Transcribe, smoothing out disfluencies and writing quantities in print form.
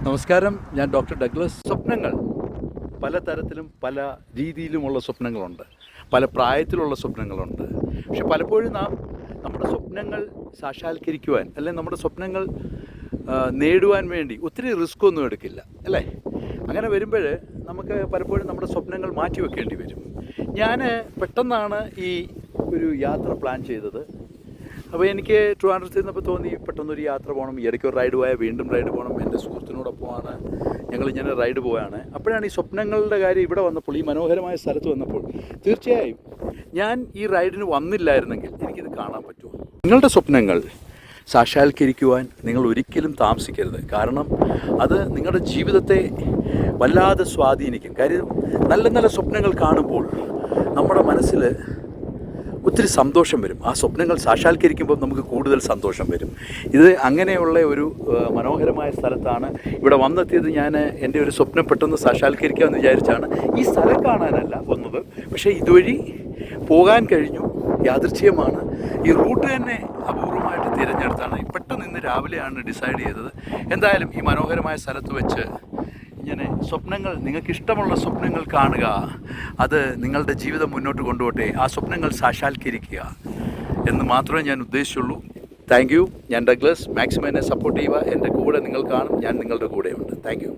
നമസ്കാരം, ഞാൻ doctor Douglas. സ്വപ്നങ്ങൾ പലതരത്തിലും പല രീതിയിലുമുള്ള സ്വപ്നങ്ങളുണ്ട്, പല പ്രായത്തിലുള്ള സ്വപ്നങ്ങളുണ്ട്. പക്ഷെ പലപ്പോഴും നാം നമ്മുടെ സ്വപ്നങ്ങൾ സാക്ഷാത്കരിക്കുവാൻ അല്ലെങ്കിൽ നമ്മുടെ സ്വപ്നങ്ങൾ നേടുവാൻ വേണ്ടി ഒത്തിരി റിസ്ക് ഒന്നും എടുക്കില്ല, അല്ലേ? അങ്ങനെ വരുമ്പോൾ നമുക്ക് പലപ്പോഴും നമ്മുടെ സ്വപ്നങ്ങൾ മാറ്റിവെക്കേണ്ടി വരും. ഞാൻ പെട്ടെന്നാണ് ഈ ഒരു യാത്ര പ്ലാൻ ചെയ്തത്. അപ്പോൾ എനിക്ക് ട്രിവാൻഡ്രത്ത് നിന്നപ്പോൾ തോന്നി പെട്ടെന്നൊരു യാത്ര പോകണം, ഇടയ്ക്കൊരു റൈഡ് പോയാൽ വീണ്ടും റൈഡ് പോകണം. എൻ്റെ സുഹൃത്തിനോടൊപ്പമാണ് ഞങ്ങളിങ്ങനെ റൈഡ് പോവുകയാണ്. അപ്പോഴാണ് ഈ സ്വപ്നങ്ങളുടെ കാര്യം ഇവിടെ വന്നപ്പോൾ, ഈ മനോഹരമായ സ്ഥലത്ത് വന്നപ്പോൾ തീർച്ചയായും ഞാൻ ഈ റൈഡിന് വന്നില്ലായിരുന്നെങ്കിൽ എനിക്കിത് കാണാൻ പറ്റുമോ? നിങ്ങളുടെ സ്വപ്നങ്ങൾ സാക്ഷാത്കരിക്കുവാൻ നിങ്ങൾ ഒരിക്കലും താമസിക്കരുത്. കാരണം അത് നിങ്ങളുടെ ജീവിതത്തെ വല്ലാതെ സ്വാധീനിക്കും. കാര്യം നല്ല നല്ല സ്വപ്നങ്ങൾ കാണുമ്പോൾ നമ്മുടെ മനസ്സിൽ ഒത്തിരി സന്തോഷം വരും. ആ സ്വപ്നങ്ങൾ സാക്ഷാത്കരിക്കുമ്പോൾ നമുക്ക് കൂടുതൽ സന്തോഷം വരും. ഇത് അങ്ങനെയുള്ള ഒരു മനോഹരമായ സ്ഥലത്താണ് ഇവിടെ വന്നെത്തിയത്. ഞാൻ എൻ്റെ ഒരു സ്വപ്നം പെട്ടെന്ന് സാക്ഷാത്കരിക്കാമെന്ന് വിചാരിച്ചാണ് ഈ സ്ഥലം കാണാനല്ല വന്നത്. പക്ഷേ ഇതുവഴി പോകാൻ കഴിഞ്ഞു. യാദൃച്ഛികമാണ്. ഈ റൂട്ട് തന്നെ അപൂർവമായിട്ട് തിരഞ്ഞെടുത്താണ്. പെട്ടെന്ന് ഇന്ന് രാവിലെയാണ് ഡിസൈഡ് ചെയ്തത്. എന്തായാലും ഈ മനോഹരമായ സ്ഥലത്ത് വെച്ച് ഇങ്ങനെ സ്വപ്നങ്ങൾ, നിങ്ങൾക്കിഷ്ടമുള്ള സ്വപ്നങ്ങൾ കാണുക, അത് നിങ്ങളുടെ ജീവിതം മുന്നോട്ട് കൊണ്ടുപോട്ടെ, ആ സ്വപ്നങ്ങൾ സാക്ഷാത്കരിക്കുക എന്ന് മാത്രമേ ഞാൻ ഉദ്ദേശിച്ചുള്ളൂ. Thank you. ഞാൻ ഡഗ്ലസ്. മാക്സിമം എന്നെ സപ്പോർട്ട് ചെയ്യുക. എൻ്റെ കൂടെ നിങ്ങൾ കാണും, ഞാൻ നിങ്ങളുടെ കൂടെയുണ്ട്. Thank U.